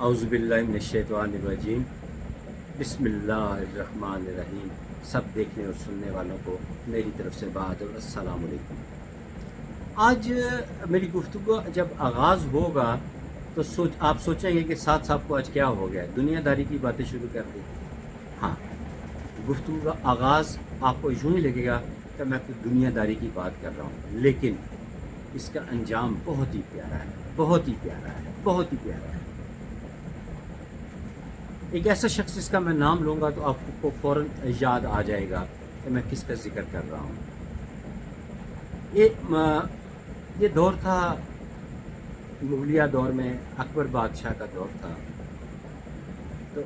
اعوذ باللہ من الشیطان الرجیم، بسم اللہ الرحمن الرحیم۔ سب دیکھنے اور سننے والوں کو میری طرف سے بہادر السلام علیکم۔ آج میری گفتگو جب آغاز ہوگا تو آپ سوچیں گے کہ ساتھ صاحب کو آج کیا ہو گیا، دنیا داری کی باتیں شروع کر دی۔ ہاں، گفتگو کا آغاز آپ کو یوں ہی لگے گا کہ میں کوئی دنیا داری کی بات کر رہا ہوں، لیکن اس کا انجام بہت ہی پیارا ہے، بہت ہی پیارا ہے، بہت ہی پیارا ہے۔ ایک ایسا شخص جس کا میں نام لوں گا تو آپ کو فوراً یاد آ جائے گا کہ میں کس کا ذکر کر رہا ہوں۔ یہ دور تھا مغلیہ دور میں، اکبر بادشاہ کا دور تھا۔ تو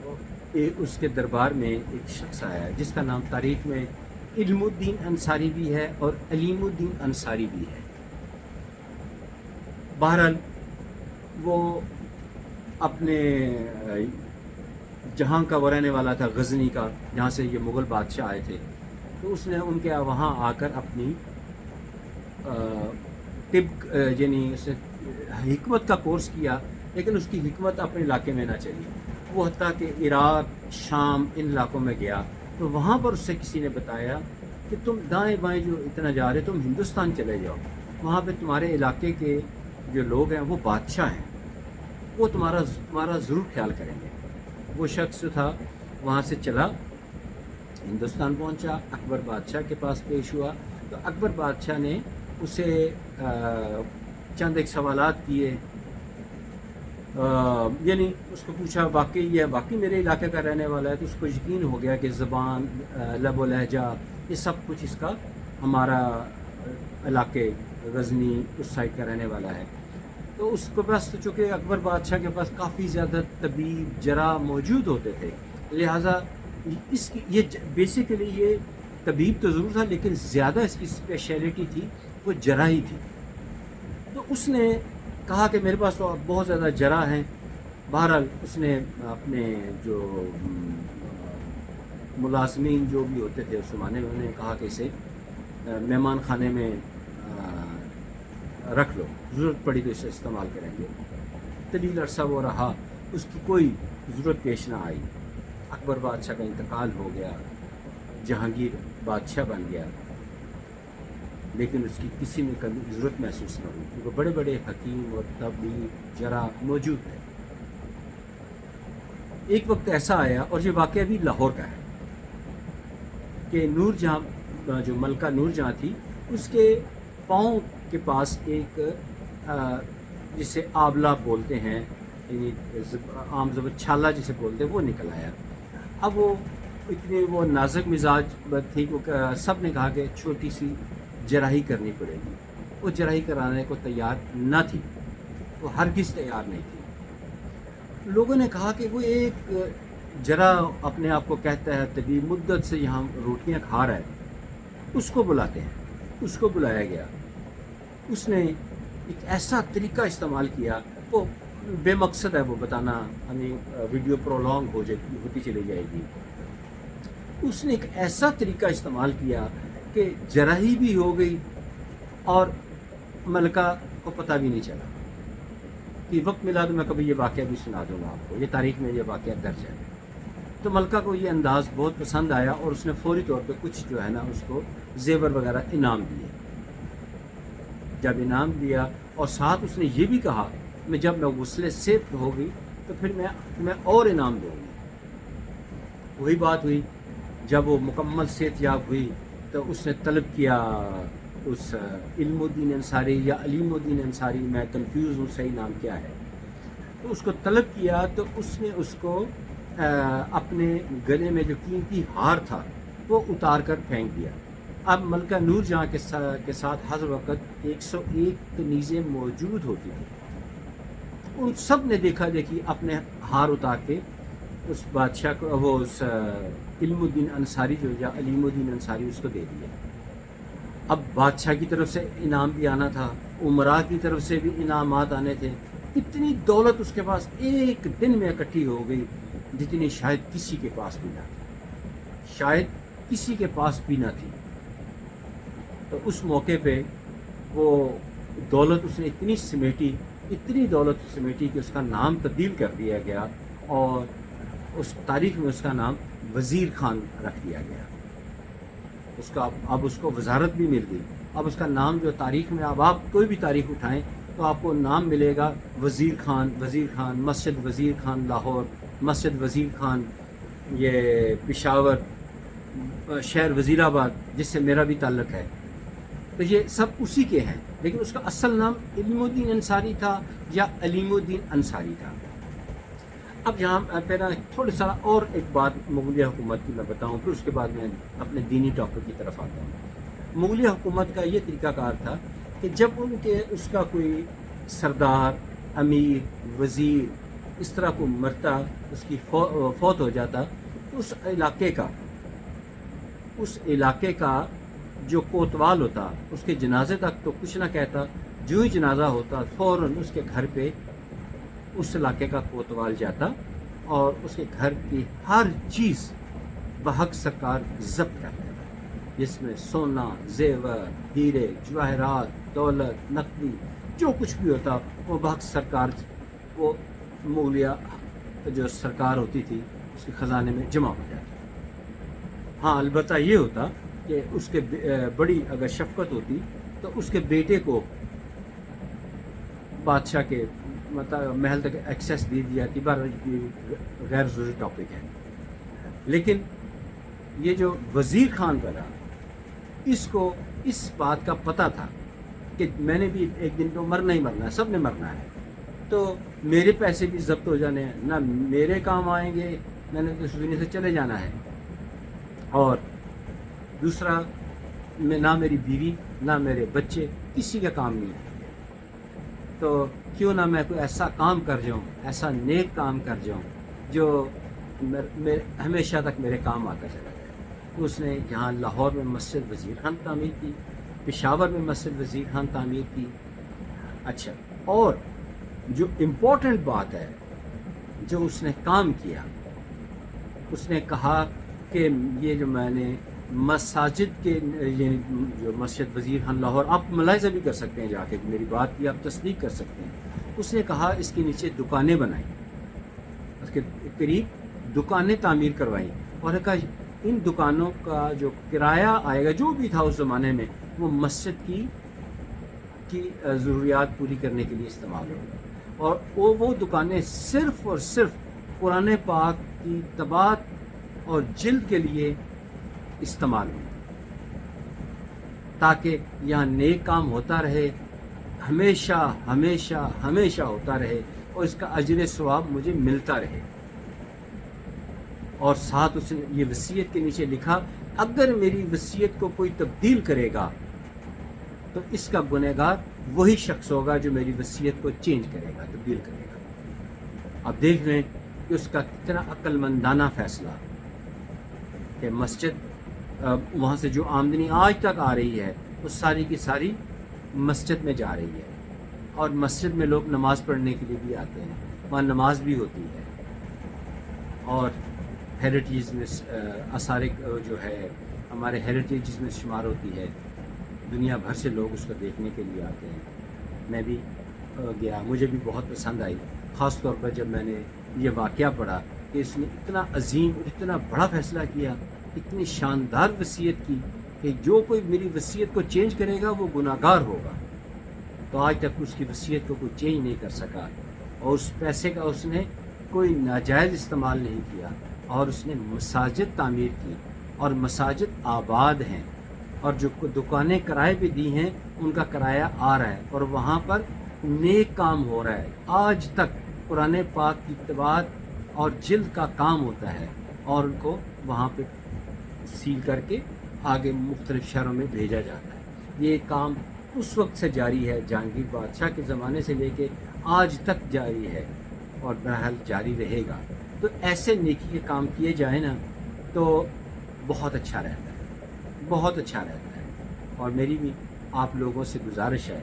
اس کے دربار میں ایک شخص آیا جس کا نام تاریخ میں علم الدین انصاری بھی ہے اور علیم الدین انصاری بھی ہے۔ بہرحال وہ اپنے جہاں کا وہ رہنے والا تھا، غزنی کا، جہاں سے یہ مغل بادشاہ آئے تھے۔ تو اس نے ان کے وہاں آ کر اپنی طب یعنی اس نے حکمت کا کورس کیا، لیکن اس کی حکمت اپنے علاقے میں نہ چلی۔ وہ حتیٰ کہ عراق، شام، ان علاقوں میں گیا تو وہاں پر اس سے کسی نے بتایا کہ تم دائیں بائیں جو اتنا جا رہے تم ہندوستان چلے جاؤ، وہاں پہ تمہارے علاقے کے جو لوگ ہیں وہ بادشاہ ہیں، وہ تمہارا ضرور خیال کریں گے۔ وہ شخص جو تھا وہاں سے چلا، ہندوستان پہنچا، اکبر بادشاہ کے پاس پیش ہوا۔ تو اکبر بادشاہ نے اسے چند ایک سوالات کیے، یعنی اس کو پوچھا واقعی یہ واقعی میرے علاقے کا رہنے والا ہے؟ تو اس کو یقین ہو گیا کہ زبان، لب و لہجہ، یہ سب کچھ اس کا ہمارا علاقے غزنی اس سائڈ کا رہنے والا ہے۔ تو اس کے پاس تو چونکہ اکبر بادشاہ کے پاس کافی زیادہ طبیب، جراح موجود ہوتے تھے، لہٰذا اس کی یہ بیسیکلی یہ طبیب تو ضرور تھا، لیکن زیادہ اس کی اسپیشلٹی تھی وہ جراحی تھی۔ تو اس نے کہا کہ میرے پاس تو بہت زیادہ جراح ہیں۔ بہرحال اس نے اپنے جو ملازمین جو بھی ہوتے تھے اس زمانے میں، انہوں نے کہا کہ اسے مہمان خانے میں رکھ لو، ضرورت پڑی تو اسے استعمال کریں گے۔ طویل عرصہ وہ رہا، اس کی کوئی ضرورت پیش نہ آئی۔ اکبر بادشاہ کا انتقال ہو گیا، جہانگیر بادشاہ بن گیا، لیکن اس کی کسی میں کبھی ضرورت محسوس نہ ہوئی، کیونکہ بڑے بڑے حکیم اور طبیب، جراح موجود تھے۔ ایک وقت ایسا آیا، اور یہ واقعہ بھی لاہور کا ہے، کہ نور جہاں جو ملکہ نور جہاں تھی، اس کے پاؤں کے پاس ایک جسے آبلہ بولتے ہیں، یعنی عام زبان چھالا جسے بولتے ہیں، وہ نکل آیا۔ اب وہ اتنی وہ نازک مزاج تھی کہ سب نے کہا کہ چھوٹی سی جراحی کرنی پڑے گی۔ وہ جراحی کرانے کو تیار نہ تھی، وہ ہرگز تیار نہیں تھی۔ لوگوں نے کہا کہ وہ ایک جراح اپنے آپ کو کہتا ہے طبیب، مدت سے یہاں روٹیاں کھا رہا ہے، اس کو بلاتے ہیں۔ اس کو بلایا گیا، اس نے ایک ایسا طریقہ استعمال کیا، وہ بے مقصد ہے وہ بتانا، ہمیں ویڈیو پرولونگ ہوتی چلی جائے گی۔ اس نے ایک ایسا طریقہ استعمال کیا کہ جراحی بھی ہو گئی اور ملکہ کو پتہ بھی نہیں چلا۔ کہ وقت ملا تو میں کبھی یہ واقعہ بھی سنا دوں گا آپ کو، یہ تاریخ میں یہ واقعہ درج ہے۔ تو ملکہ کو یہ انداز بہت پسند آیا اور اس نے فوری طور پہ کچھ جو ہے نا اس کو زیور وغیرہ انعام دیے۔ جب انعام دیا اور ساتھ اس نے یہ بھی کہا میں جب میں غسل صحت ہو گئی تو پھر میں اور انعام دوں گی۔ وہی بات ہوئی، جب وہ مکمل صحت یاب ہوئی تو اس نے طلب کیا اس علم الدین انصاری یا علیم الدین انصاری، میں کنفیوز ہوں صحیح نام کیا ہے، تو اس کو طلب کیا تو اس نے اس کو اپنے گلے میں جو قیمتی ہار تھا وہ اتار کر پھینک دیا۔ اب ملکہ نور جہاں کے ساتھ ہر وقت 101 کنیزیں موجود ہوتی تھیں، ان سب نے دیکھا دیکھی اپنے ہار اتار کے اس بادشاہ کو، وہ اس علم الدین انصاری جو یا علیم الدین انصاری، اس کو دے دیا۔ اب بادشاہ کی طرف سے انعام بھی آنا تھا، عمراء کی طرف سے بھی انعامات آنے تھے۔ اتنی دولت اس کے پاس ایک دن میں اکٹھی ہو گئی جتنی شاید کسی کے پاس بھی نہ تھی، شاید کسی کے پاس بھی نہ تھی۔ تو اس موقع پہ وہ دولت اس نے اتنی سمیٹی اتنی دولت سمیٹی کہ اس کا نام تبدیل کر دیا گیا اور اس تاریخ میں اس کا نام وزیر خان رکھ دیا گیا. اس کا اب اس کو وزارت بھی مل گئی. اب اس کا نام جو تاریخ میں اب آپ کوئی بھی تاریخ اٹھائیں تو آپ کو نام ملے گا وزیر خان. وزیر خان مسجد وزیر خان لاہور، مسجد وزیر خان یہ پشاور، شہر وزیر آباد جس سے میرا بھی تعلق ہے. تو یہ سب اسی کے ہیں، لیکن اس کا اصل نام علیم الدین انصاری تھا یا علیم الدین انصاری تھا. اب یہاں پہلا تھوڑا سا اور ایک بات مغلیہ حکومت کی میں بتاؤں، پھر اس کے بعد میں اپنے دینی ٹاپک کی طرف آتا ہوں. مغلیہ حکومت کا یہ طریقہ کار تھا کہ جب ان کے اس کا کوئی سردار، امیر، وزیر اس طرح کو مرتا، اس کی فوت ہو جاتا، تو اس علاقے کا جو کوتوال ہوتا اس کے جنازے تک تو کچھ نہ کہتا. جو ہی جنازہ ہوتا فوراً اس کے گھر پہ اس علاقے کا کوتوال جاتا اور اس کے گھر کی ہر چیز بحق سرکار ضبط کر دیتا، جس میں سونا، زیور، ہیرے، جواہرات، دولت، نقدی جو کچھ بھی ہوتا وہ بحق سرکار، وہ مغلیہ جو سرکار ہوتی تھی اس کے خزانے میں جمع ہو جاتا. ہاں البتہ یہ ہوتا کہ اس کے بڑی اگر شفقت ہوتی تو اس کے بیٹے کو بادشاہ کے مطلب محل تک ایکسیس دے دی جاتی. غیر ضروری ٹاپک ہے. لیکن یہ جو وزیر خان کا رہا، اس کو اس بات کا پتہ تھا کہ میں نے بھی ایک دن تو مرنا ہی مرنا ہے، سب نے مرنا ہے، تو میرے پیسے بھی ضبط ہو جانے ہیں، نہ میرے کام آئیں گے، میں نے اس دنیا سے چلے جانا ہے. اور دوسرا نہ میری بیوی نہ میرے بچے کسی کا کام نہیں ہے. تو کیوں نہ میں کوئی ایسا کام کر جاؤں، ایسا نیک کام کر جاؤں جو ہمیشہ تک میرے کام آتا چلا جائے. اس نے یہاں لاہور میں مسجد وزیر خان تعمیر کی، پشاور میں مسجد وزیر خان تعمیر کی. اچھا، اور جو امپورٹنٹ بات ہے جو اس نے کام کیا، اس نے کہا کہ یہ جو میں نے مساجد کے جو مسجد وزیر خان لاہور، آپ ملاحظہ بھی کر سکتے ہیں جا کے، میری بات کی آپ تصدیق کر سکتے ہیں. اس نے کہا اس کے نیچے دکانیں بنائیں، اس کے قریب دکانیں تعمیر کروائیں، اور کہا ان دکانوں کا جو کرایہ آئے گا جو بھی تھا اس زمانے میں وہ مسجد کی ضروریات پوری کرنے کے لیے استعمال ہوگا. اور وہ دکانیں صرف اور صرف قرآن پاک کی طباعت اور جلد کے لیے استعمال ہوں، تاکہ یہاں نیک کام ہوتا رہے، ہمیشہ ہمیشہ ہمیشہ ہوتا رہے، اور اس کا اجر ثواب مجھے ملتا رہے. اور ساتھ اس نے یہ وصیت کے نیچے لکھا، اگر میری وصیت کو کوئی تبدیل کرے گا تو اس کا گنہگار وہی شخص ہوگا جو میری وصیت کو چینج کرے گا، تبدیل کرے گا. اب دیکھ لیں کہ اس کا کتنا عقل مندانہ فیصلہ کہ مسجد وہاں سے جو آمدنی آج تک آ رہی ہے وہ ساری کی ساری مسجد میں جا رہی ہے، اور مسجد میں لوگ نماز پڑھنے کے لیے بھی آتے ہیں، وہاں نماز بھی ہوتی ہے. اور ہیریٹیج میں آثار جو ہے ہمارے ہیریٹیج میں شمار ہوتی ہے، دنیا بھر سے لوگ اس کو دیکھنے کے لیے آتے ہیں. میں بھی گیا، مجھے بھی بہت پسند آئی، خاص طور پر جب میں نے یہ واقعہ پڑھا کہ اس نے اتنا عظیم اور اتنا بڑا فیصلہ کیا، اتنی شاندار وصیت کی کہ جو کوئی میری وصیت کو چینج کرے گا وہ گناہگار ہوگا. تو آج تک اس کی وصیت کو کوئی چینج نہیں کر سکا، اور اس پیسے کا اس نے کوئی ناجائز استعمال نہیں کیا، اور اس نے مساجد تعمیر کی، اور مساجد آباد ہیں، اور جو دکانیں کرائے پہ دی ہیں ان کا کرایہ آ رہا ہے، اور وہاں پر نیک کام ہو رہا ہے. آج تک قرآن پاک کی طباعت اور جلد کا کام ہوتا ہے، اور ان کو وہاں پہ سیل کر کے آگے مختلف شہروں میں بھیجا جاتا ہے. یہ کام اس وقت سے جاری ہے، جہانگیر بادشاہ کے زمانے سے لے کے آج تک جاری ہے، اور بہرحال جاری رہے گا. تو ایسے نیکی کے کام کیے جائیں نا تو بہت اچھا رہتا ہے، بہت اچھا رہتا ہے. اور میری بھی آپ لوگوں سے گزارش ہے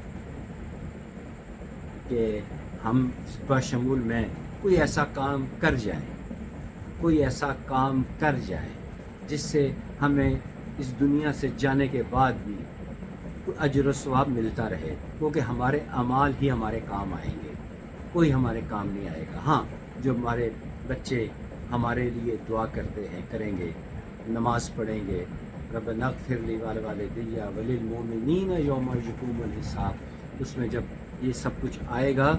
کہ ہم بشمول میں کوئی ایسا کام کر جائیں، کوئی ایسا کام کر جائیں جس سے ہمیں اس دنیا سے جانے کے بعد بھی اجر و ثواب ملتا رہے، کیونکہ ہمارے اعمال ہی ہمارے کام آئیں گے. کوئی ہمارے کام نہیں آئے گا. ہاں جو ہمارے بچے ہمارے لیے دعا کرتے ہیں کریں گے, نماز پڑھیں گے, ربنا اغفر لی ولوالدی وللمؤمنین یوم یقوم الحساب, اس میں جب یہ سب کچھ آئے گا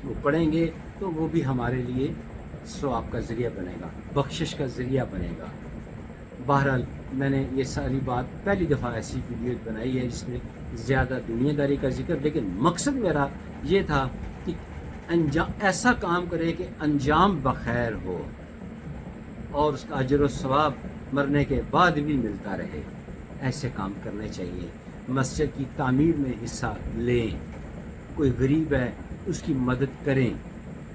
وہ پڑھیں گے تو وہ بھی ہمارے لیے ثواب کا ذریعہ بنے گا, بخشش کا ذریعہ بنے گا. بہرحال میں نے یہ ساری بات پہلی دفعہ ایسی ویڈیو بنائی ہے جس میں زیادہ دنیا داری کا ذکر, لیکن مقصد میرا یہ تھا کہ ایسا کام کرے کہ انجام بخیر ہو اور اس کا اجر و ثواب مرنے کے بعد بھی ملتا رہے. ایسے کام کرنے چاہیے. مسجد کی تعمیر میں حصہ لیں, کوئی غریب ہے اس کی مدد کریں,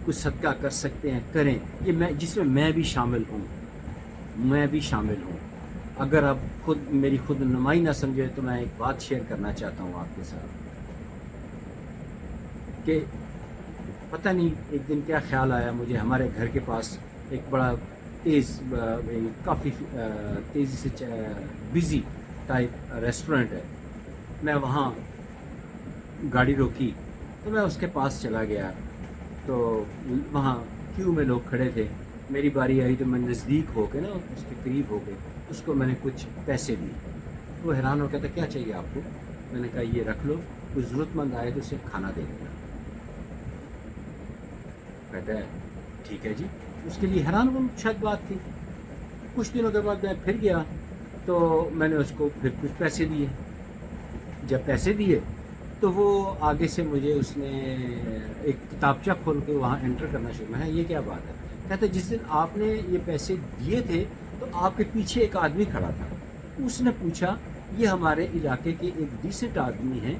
کچھ صدقہ کر سکتے ہیں کریں. یہ میں جس میں میں بھی شامل ہوں, میں بھی شامل ہوں. اگر آپ خود میری خود نمائی نہ سمجھے تو میں ایک بات شیئر کرنا چاہتا ہوں آپ کے ساتھ کہ پتہ نہیں ایک دن کیا خیال آیا مجھے, ہمارے گھر کے پاس ایک بڑا کافی تیزی سے بزی ٹائپ ریسٹورنٹ ہے. میں وہاں گاڑی روکی تو میں اس کے پاس چلا گیا تو وہاں کیوں میں لوگ کھڑے تھے. میری باری آئی تو میں نزدیک ہو کے نا اس کے قریب ہو کے اس کو میں نے کچھ پیسے دیے. وہ حیران ہو کہتا کیا چاہیے آپ کو؟ میں نے کہا یہ رکھ لو, کوئی ضرورت مند آئے تو اسے کھانا دے دینا. کہتا ہے ٹھیک ہے جی. اس کے لیے حیران کن شاید بات تھی. کچھ دنوں کے بعد میں پھر گیا تو میں نے اس کو پھر کچھ پیسے دیے. جب پیسے دیے تو وہ آگے سے مجھے اس نے ایک کتابچہ کھول کے وہاں انٹر کرنا شروع. میں یہ کیا بات ہے؟ کہتا جس دن آپ نے یہ پیسے دیے تھے تو آپ کے پیچھے ایک آدمی کھڑا تھا. اس نے پوچھا یہ ہمارے علاقے کے ایک ڈیسنٹ آدمی ہیں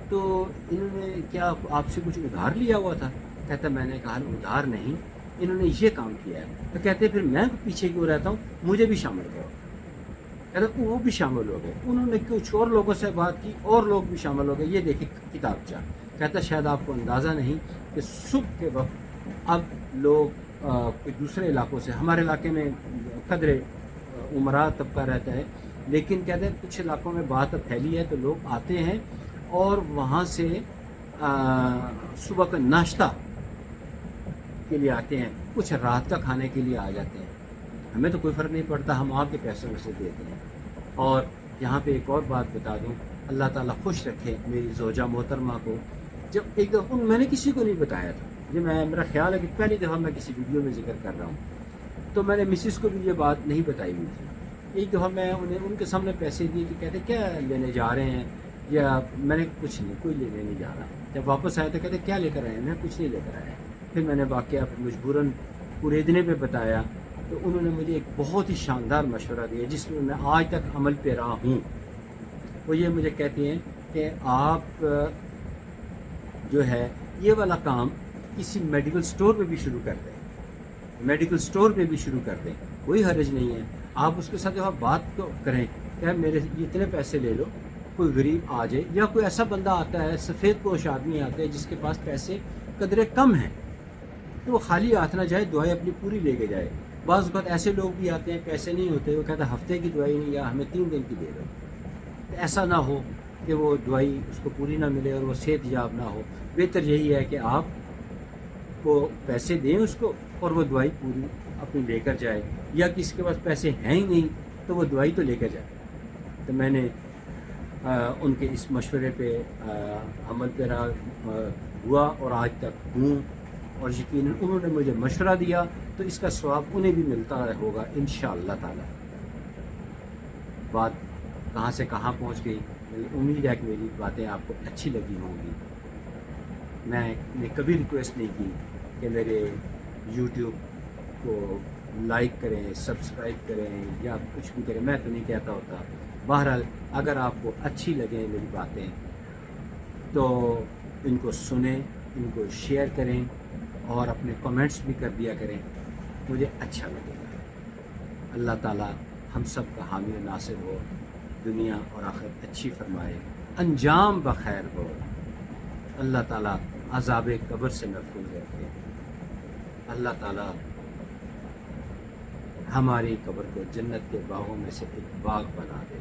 تو انہوں نے کیا آپ سے کچھ ادھار لیا ہوا تھا؟ کہتا میں نے کہا ادھار نہیں, انہوں نے یہ کام کیا ہے. تو کہتے پھر میں پیچھے کیوں رہتا ہوں, مجھے بھی شامل کرو. کہتا وہ بھی شامل ہو گئے. انہوں نے کچھ اور لوگوں سے بات کی اور لوگ بھی شامل ہو گئے. یہ دیکھیں کتابچہ. کہتا شاید آپ کو اندازہ نہیں کہ صبح کے وقت اب لوگ کوئی دوسرے علاقوں سے, ہمارے علاقے میں قدرے عمرہ طبقہ رہتا ہے, لیکن کہتے ہیں کچھ علاقوں میں بات اب پھیلی ہے تو لوگ آتے ہیں اور وہاں سے صبح کا ناشتہ کے لیے آتے ہیں, کچھ رات کا کھانے کے لیے آ جاتے ہیں. ہمیں تو کوئی فرق نہیں پڑتا, ہم آپ کے پیسوں میں سے دیتے ہیں. اور یہاں پہ ایک اور بات بتا دوں, اللہ تعالیٰ خوش رکھے میری زوجہ محترمہ کو. جب ایک دفعہ میں نے کسی کو نہیں بتایا تھا, یہ میرا خیال ہے کہ پہلی دفعہ میں کسی ویڈیو میں ذکر کر رہا ہوں, تو میں نے مسز کو بھی یہ بات نہیں بتائی ہوئی تھی. ایک دفعہ میں انہیں ان کے سامنے پیسے دیے کہ کہتے کیا لینے جا رہے ہیں, یا میں نے کچھ نہیں, کوئی لینے نہیں جا رہا. جب واپس آئے تو کہتے کیا لے کر آئے ہیں؟ میں کچھ نہیں لے کر آیا. پھر میں نے واقعہ مجبوراً اریدنے پہ بتایا تو انہوں نے مجھے ایک بہت ہی شاندار مشورہ دیا جس میں میں آج تک عمل پہ رہا ہوں. وہ یہ مجھے کہتے ہیں کہ آپ جو ہے یہ والا کام کسی میڈیکل سٹور پہ بھی شروع کر دیں, میڈیکل سٹور پہ بھی شروع کر دیں, کوئی حرج نہیں ہے. آپ اس کے ساتھ جب آپ بات تو کریں کہ میرے اتنے پیسے لے لو, کوئی غریب آ جائے یا کوئی ایسا بندہ آتا ہے, سفید پوش آدمی آتا ہے جس کے پاس پیسے قدرے کم ہیں, تو وہ خالی ہاتھ نہ جائے, دعائیں اپنی پوری لے کے جائے. بعض اوقات ایسے لوگ بھی آتے ہیں پیسے نہیں ہوتے, وہ کہتے ہیں ہفتے کی دوائی نہیں, یا ہمیں 3 دن کی دے دو. ایسا نہ ہو کہ وہ دوائی اس کو پوری نہ ملے اور وہ صحت یاب نہ ہو. بہتر یہی ہے کہ آپ کو پیسے دیں اس کو اور وہ دوائی پوری اپنی لے کر جائے, یا کسی کے پاس پیسے ہیں ہی نہیں تو وہ دوائی تو لے کر جائے. تو میں نے ان کے اس مشورے پہ عمل پیرا ہوا اور آج تک ہوں, اور یقیناً انہوں نے مجھے مشورہ دیا تو اس کا ثواب انہیں بھی ملتا ہوگا انشاءاللہ تعالی. بات کہاں سے کہاں پہنچ گئی, امید ہے کہ میری باتیں آپ کو اچھی لگی ہوں گی. میں نے کبھی ریکویسٹ نہیں کی کہ میرے یوٹیوب کو لائک کریں, سبسکرائب کریں یا کچھ بھی کریں, میں تو نہیں کہتا ہوتا. بہرحال اگر آپ کو اچھی لگیں میری باتیں تو ان کو سنیں, ان کو شیئر کریں اور اپنے کمنٹس بھی کر دیا کریں, مجھے اچھا لگے گا. اللہ تعالیٰ ہم سب کا حامی و ناصر ہو, دنیا اور آخرت اچھی فرمائے, انجام بخیر ہو. اللہ تعالیٰ عذاب قبر سے محفوظ رکھے. اللہ تعالیٰ ہماری قبر کو جنت کے باغوں میں سے ایک باغ بنا دے.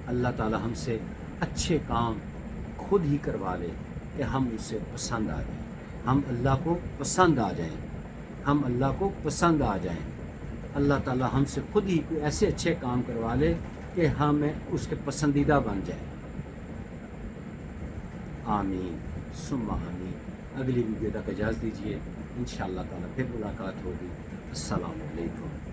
اللہ تعالیٰ ہم سے اچھے کام خود ہی کروا لے کہ ہم اس سے پسند آ جائیں. ہم اللہ کو پسند آ جائیں، ہم اللہ کو پسند آ جائیں، اللہ تعالی ہم سے خود ہی کوئی ایسے اچھے کام کروا لے کہ ہمیں اس کے پسندیدہ بن جائے۔ آمین ثم آمین۔ اگلی ویڈیو تک اجازت دیجیے، انشاءاللہ تعالی پھر ملاقات ہوگی۔ السلام علیکم۔